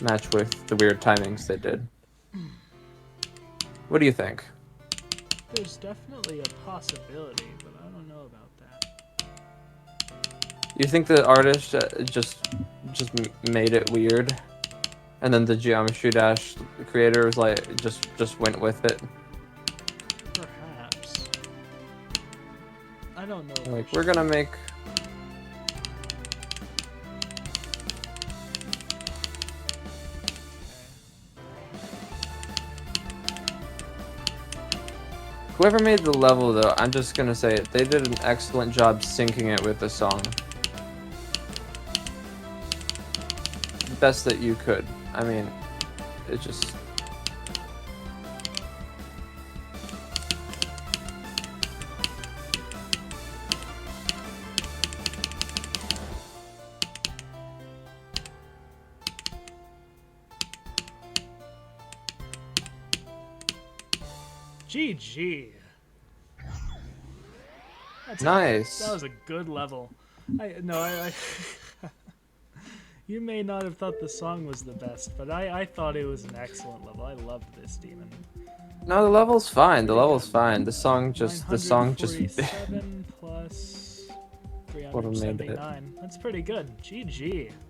match with the weird timings they did. What do you think? There's definitely a possibility, but I don't know about that. You think the artist just made it weird, and then the Geometry Dash creator was like just went with it? Perhaps. I don't know. Like, we're gonna make. Whoever made the level, though, I'm just gonna say it, they did an excellent job syncing it with the song. Best that you could. I mean, it just... GG. Nice. That was a good level. I You may not have thought the song was the best, but I thought it was an excellent level. I loved this demon. No, the level's fine. The level's fine. The song just 947 plus What made it. 379. That's pretty good. GG.